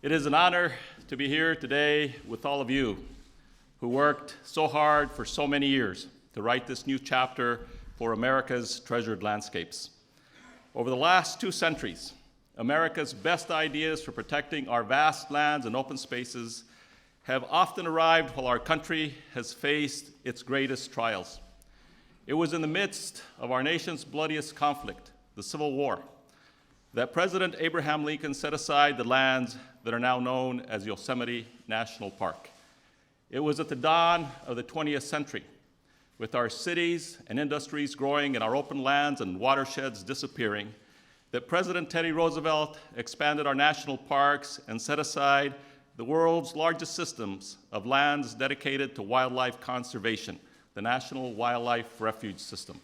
It is an honor to be here today with all of you who worked so hard for so many years to write this new chapter for America's treasured landscapes. Over the last 2 centuries, America's best ideas for protecting our vast lands and open spaces have often arrived while our country has faced its greatest trials. It was in the midst of our nation's bloodiest conflict, the Civil War, that President Abraham Lincoln set aside the lands that are now known as Yosemite National Park. It was at the dawn of the 20th century, with our cities and industries growing and our open lands and watersheds disappearing, that President Teddy Roosevelt expanded our national parks and set aside the world's largest systems of lands dedicated to wildlife conservation, the National Wildlife Refuge System.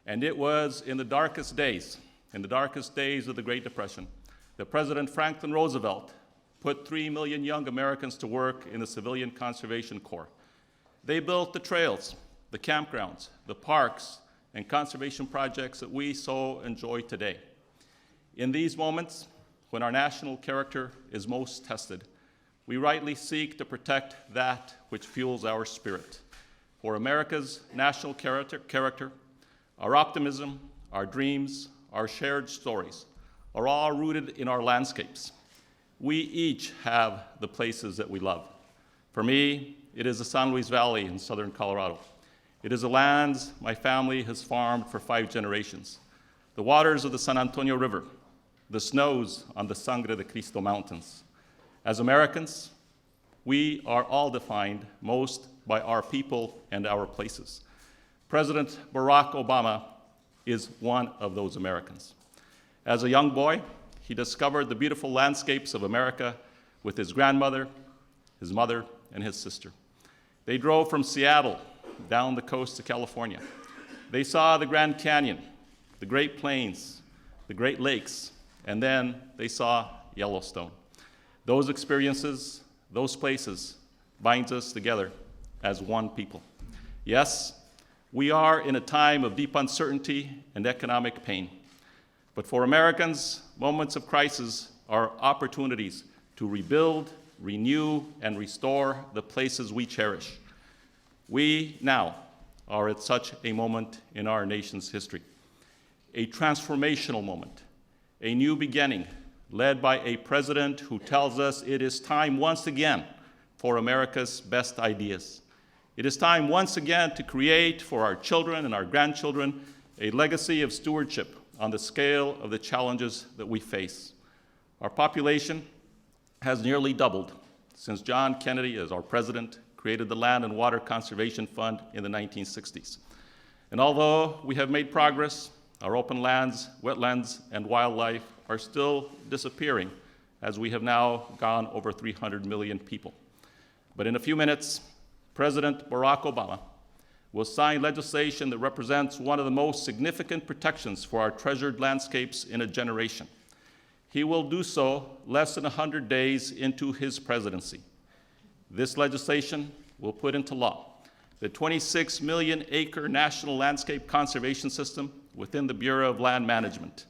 And it was in the darkest days of the Great Depression, that President Franklin Roosevelt put 3 million young Americans to work in the Civilian Conservation Corps. They built the trails, the campgrounds, the parks, and conservation projects that we so enjoy today. In these moments, when our national character is most tested, we rightly seek to protect that which fuels our spirit. For America's national character, our optimism, our dreams, our shared stories are all rooted in our landscapes. We each have the places that we love. For me, it is the San Luis Valley in southern Colorado. It is the lands my family has farmed for 5 generations, the waters of the San Antonio River, the snows on the Sangre de Cristo Mountains. As Americans, we are all defined most by our people and our places. President Barack Obama is one of those Americans. As a young boy, he discovered the beautiful landscapes of America with his grandmother, his mother, and his sister. They drove from Seattle down the coast to California. They saw the Grand Canyon, the Great Plains, the Great Lakes, and then they saw Yellowstone. Those experiences, those places, binds us together as one people. Yes, we are in a time of deep uncertainty and economic pain. But for Americans, moments of crisis are opportunities to rebuild, renew, and restore the places we cherish. We now are at such a moment in our nation's history, a transformational moment, a new beginning led by a president who tells us it is time once again for America's best ideas. It is time once again to create for our children and our grandchildren a legacy of stewardship on the scale of the challenges that we face. Our population has nearly doubled since John Kennedy, as our president, created the Land and Water Conservation Fund in the 1960s. And although we have made progress, our open lands, wetlands, and wildlife are still disappearing, as we have now gone over 300 million people. But in a few minutes, President Barack Obama will sign legislation that represents one of the most significant protections for our treasured landscapes in a generation. He will do so less than 100 days into his presidency. This legislation will put into law the 26 million acre National Landscape Conservation System within the Bureau of Land Management.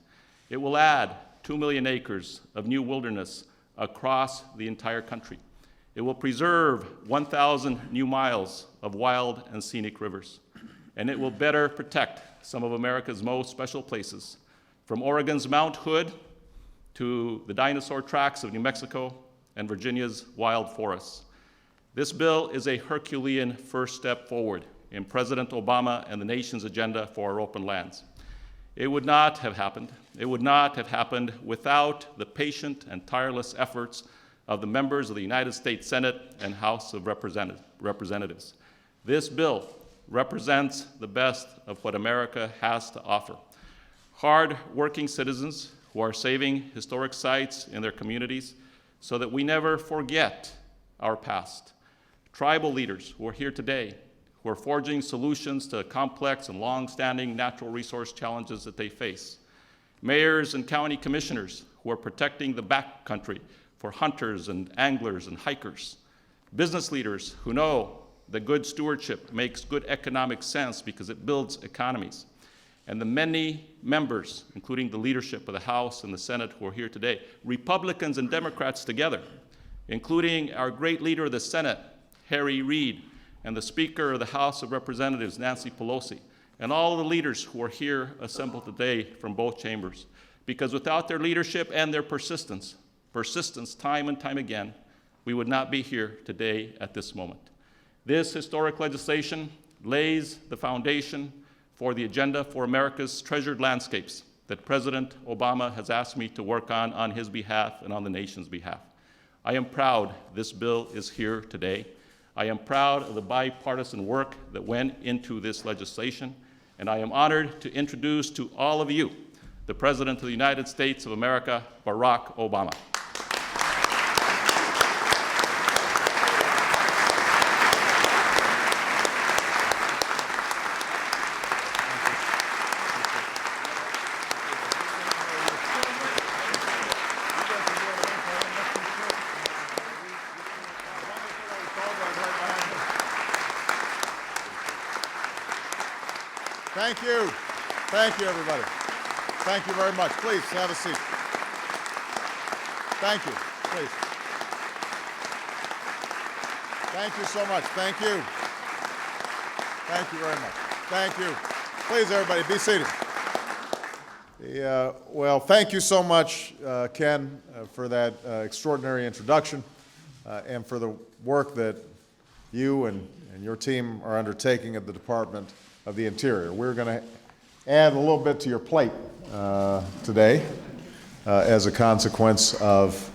It will add 2 million acres of new wilderness across the entire country. It will preserve 1,000 new miles of wild and scenic rivers. And it will better protect some of America's most special places, from Oregon's Mount Hood to the dinosaur tracks of New Mexico and Virginia's wild forests. This bill is a Herculean first step forward in President Obama and the nation's agenda for our open lands. It would not have happened. It would not have happened without the patient and tireless efforts of the members of the United States Senate and House of Representatives. This bill represents the best of what America has to offer. Hard-working citizens who are saving historic sites in their communities so that we never forget our past. Tribal leaders who are here today, who are forging solutions to complex and long-standing natural resource challenges that they face. Mayors and county commissioners who are protecting the backcountry for hunters and anglers and hikers. Business leaders who know that good stewardship makes good economic sense because it builds economies. and the many members, including the leadership of the House and the Senate who are here today, Republicans and Democrats together, including our great leader of the Senate, Harry Reid, and the Speaker of the House of Representatives, Nancy Pelosi, and all the leaders who are here assembled today from both chambers. Because without their leadership and their persistence time and time again, we would not be here today at this moment. This historic legislation lays the foundation for the agenda for America's treasured landscapes that President Obama has asked me to work on his behalf and on the nation's behalf. I am proud this bill is here today. I am proud of the bipartisan work that went into this legislation, and I am honored to introduce to all of you the President of the United States of America, Barack Obama. Thank you. Thank you, everybody. Thank you very much. Please have a seat. Thank you. Please. Thank you so much. Thank you. Thank you very much. Thank you. Please, everybody, be seated. Well, thank you so much, Ken, for that extraordinary introduction and for the work that you and your team are undertaking at the Department of the Interior. We're going to add a little bit to your plate today as a consequence of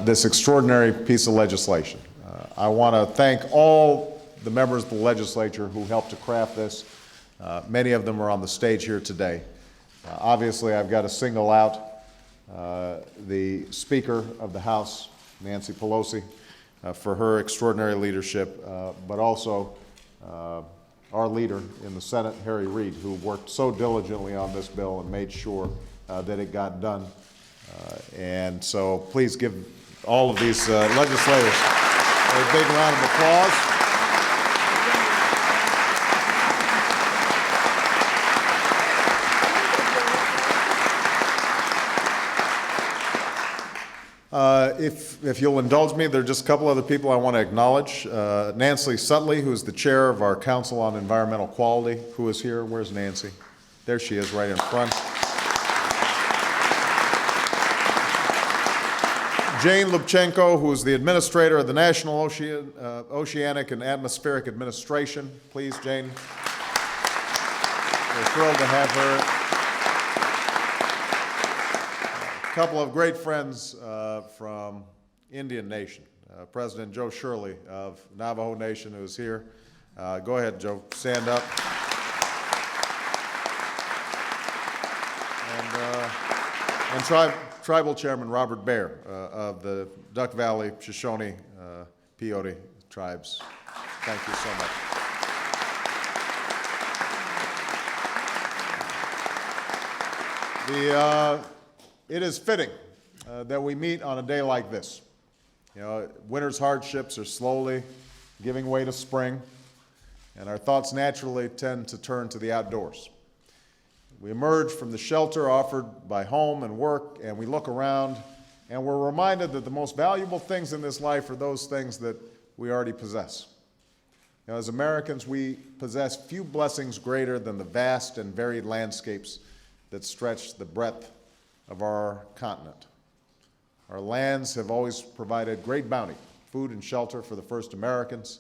this extraordinary piece of legislation. I want to thank all the members of the legislature who helped to craft this. Many of them are on the stage here today. Obviously, I've got to single out the Speaker of the House, Nancy Pelosi, for her extraordinary leadership, but also our leader in the Senate, Harry Reid, who worked so diligently on this bill and made sure that it got done. And so please give all of these legislators a big round of applause. If you'll indulge me, there are just a couple other people I want to acknowledge. Nancy Sutley, who is the chair of our Council on Environmental Quality, who is here. Where's Nancy? There she is, right in front. Jane Lubchenko, who is the administrator of the National Oceanic and Atmospheric Administration. Please, Jane. We're thrilled to have her. A couple of great friends from Indian Nation. President Joe Shirley of Navajo Nation, who is here. Go ahead, Joe, stand up. And Tribal Chairman Robert Baer of the Duck Valley, Shoshone, Peyote tribes. Thank you so much. It is fitting that we meet on a day like this. You know, winter's hardships are slowly giving way to spring, and our thoughts naturally tend to turn to the outdoors. We emerge from the shelter offered by home and work, and we look around, and we're reminded that the most valuable things in this life are those things that we already possess. You know, as Americans, we possess few blessings greater than the vast and varied landscapes that stretch the breadth of our continent. Our lands have always provided great bounty, food and shelter for the first Americans,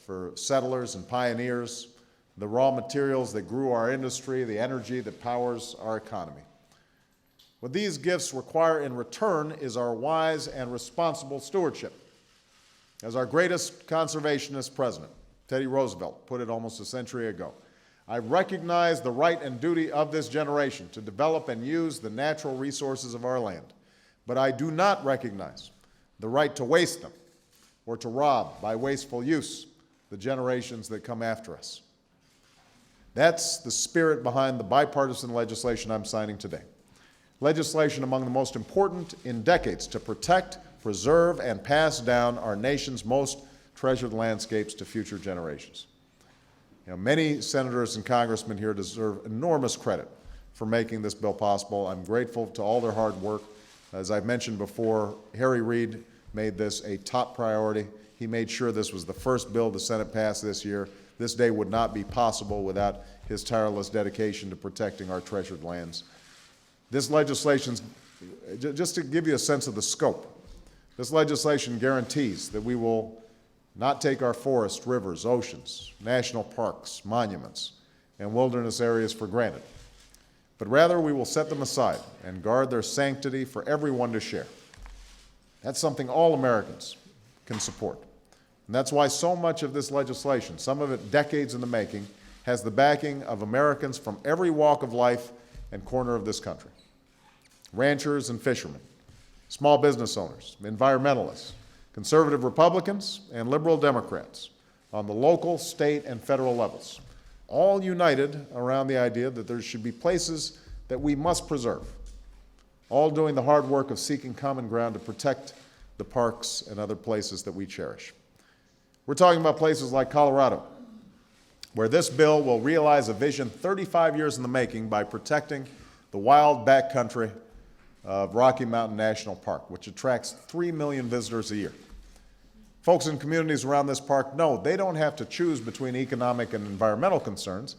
for settlers and pioneers, the raw materials that grew our industry, the energy that powers our economy. What these gifts require in return is our wise and responsible stewardship. As our greatest conservationist president, Teddy Roosevelt, put it almost a century ago, I recognize the right and duty of this generation to develop and use the natural resources of our land, but I do not recognize the right to waste them or to rob by wasteful use the generations that come after us. That's the spirit behind the bipartisan legislation I'm signing today. Legislation among the most important in decades to protect, preserve, and pass down our nation's most treasured landscapes to future generations. Many senators and congressmen here deserve enormous credit for making this bill possible. I'm grateful to all their hard work. As I've mentioned before, Harry Reid made this a top priority. He made sure this was the first bill the Senate passed this year. This day would not be possible without his tireless dedication to protecting our treasured lands. This legislation, just to give you a sense of the scope, this legislation guarantees that we will not take our forests, rivers, oceans, national parks, monuments, and wilderness areas for granted, but rather we will set them aside and guard their sanctity for everyone to share. That's something all Americans can support. And that's why so much of this legislation, some of it decades in the making, has the backing of Americans from every walk of life and corner of this country. Ranchers and fishermen, small business owners, environmentalists, conservative Republicans, and liberal Democrats on the local, state, and federal levels, all united around the idea that there should be places that we must preserve, all doing the hard work of seeking common ground to protect the parks and other places that we cherish. We're talking about places like Colorado, where this bill will realize a vision 35 years in the making by protecting the wild backcountry of Rocky Mountain National Park, which attracts 3 million visitors a year. Folks in communities around this park know they don't have to choose between economic and environmental concerns.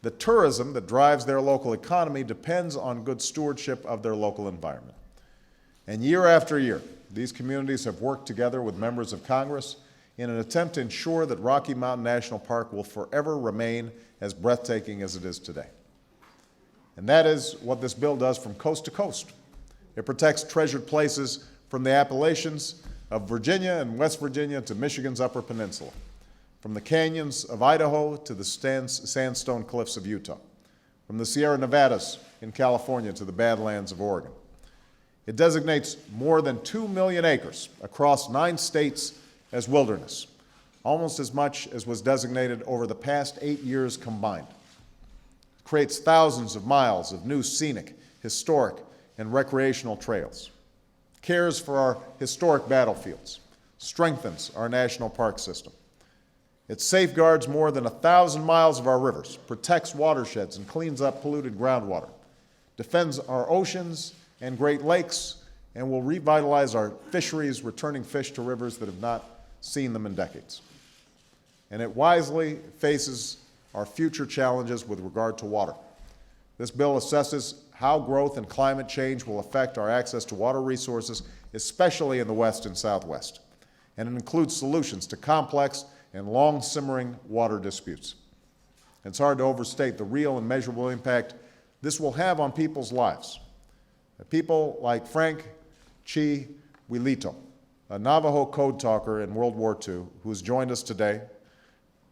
The tourism that drives their local economy depends on good stewardship of their local environment. And year after year, these communities have worked together with members of Congress in an attempt to ensure that Rocky Mountain National Park will forever remain as breathtaking as it is today. And that is what this bill does from coast to coast. It protects treasured places from the Appalachians of Virginia and West Virginia to Michigan's Upper Peninsula, from the canyons of Idaho to the sandstone cliffs of Utah, from the Sierra Nevadas in California to the Badlands of Oregon. It designates more than 2 million acres across 9 states as wilderness, almost as much as was designated over the past 8 years combined. It creates thousands of miles of new scenic, historic, and recreational trails, cares for our historic battlefields, strengthens our national park system. It safeguards more than 1,000 miles of our rivers, protects watersheds and cleans up polluted groundwater, defends our oceans and Great Lakes, and will revitalize our fisheries, returning fish to rivers that have not seen them in decades. And it wisely faces our future challenges with regard to water. This bill assesses how growth and climate change will affect our access to water resources, especially in the West and Southwest. And it includes solutions to complex and long-simmering water disputes. It's hard to overstate the real and measurable impact this will have on people's lives. People like Frank Chi Wilito, a Navajo code talker in World War II, who's joined us today.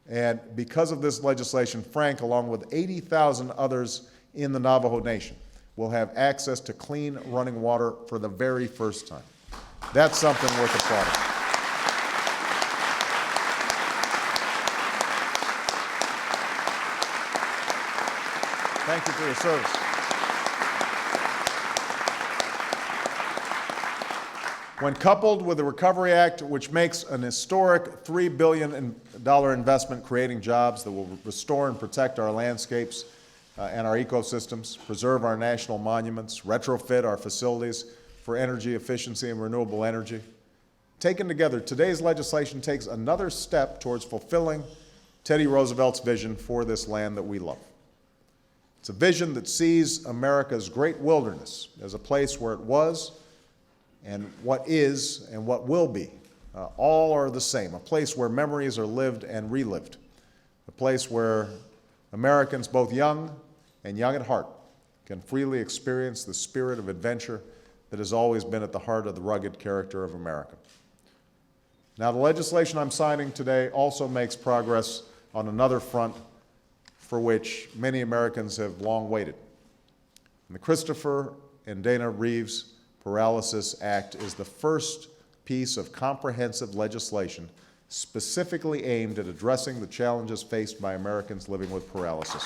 And because of this legislation, Frank, along with 80,000 others in the Navajo Nation, will have access to clean running water for the very first time. That's something worth applauding. Thank you for your service. When coupled with the Recovery Act, which makes an historic $3 billion investment creating jobs that will restore and protect our landscapes and our ecosystems, preserve our national monuments, retrofit our facilities for energy efficiency and renewable energy. Taken together, today's legislation takes another step towards fulfilling Teddy Roosevelt's vision for this land that we love. It's a vision that sees America's great wilderness as a place where it was and what is and what will be. All are the same, a place where memories are lived and relived, a place where Americans, both young and young at heart, can freely experience the spirit of adventure that has always been at the heart of the rugged character of America. Now, the legislation I'm signing today also makes progress on another front for which many Americans have long waited. And the Christopher and Dana Reeves Paralysis Act is the first piece of comprehensive legislation specifically aimed at addressing the challenges faced by Americans living with paralysis.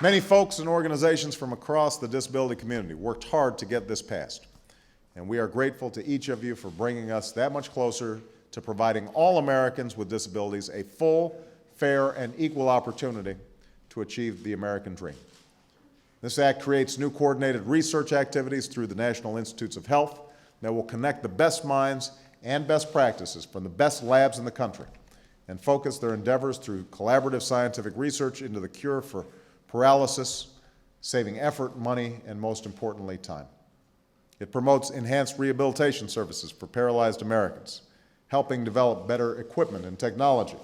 Many folks and organizations from across the disability community worked hard to get this passed, and we are grateful to each of you for bringing us that much closer to providing all Americans with disabilities a full, fair, and equal opportunity to achieve the American dream. This act creates new coordinated research activities through the National Institutes of Health that will connect the best minds and best practices from the best labs in the country and focus their endeavors through collaborative scientific research into the cure for paralysis, saving effort, money, and most importantly, time. It promotes enhanced rehabilitation services for paralyzed Americans, helping develop better equipment and technology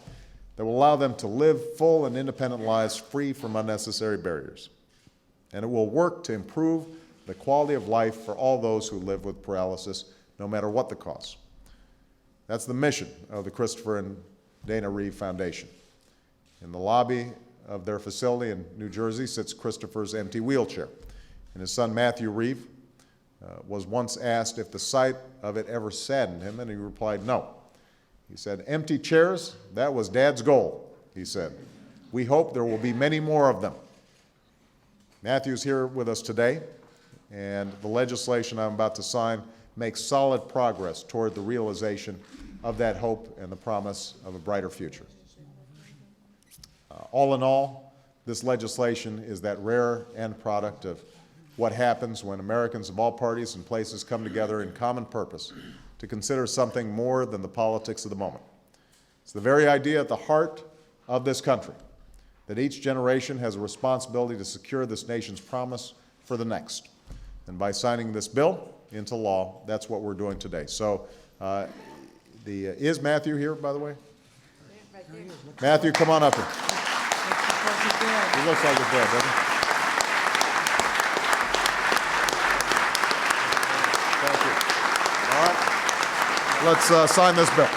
that will allow them to live full and independent lives free from unnecessary barriers. And it will work to improve the quality of life for all those who live with paralysis, no matter what the cost. That's the mission of the Christopher and Dana Reeve Foundation. In the lobby of their facility in New Jersey sits Christopher's empty wheelchair, and his son Matthew Reeve was once asked if the sight of it ever saddened him, and he replied, no. He said, "Empty chairs, that was Dad's goal," he said. "We hope there will be many more of them." Matthew's here with us today, and the legislation I'm about to sign makes solid progress toward the realization of that hope and the promise of a brighter future. All in all, this legislation is that rare end product of what happens when Americans of all parties and places come together in common purpose to consider something more than the politics of the moment. It's the very idea at the heart of this country, that each generation has a responsibility to secure this nation's promise for the next. And by signing this bill into law, that's what we're doing today. So, is Matthew here, by the way? Matthew, come on up here. He looks like his dad, doesn't he? Thank you. All right, let's sign this bill.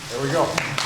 There we go.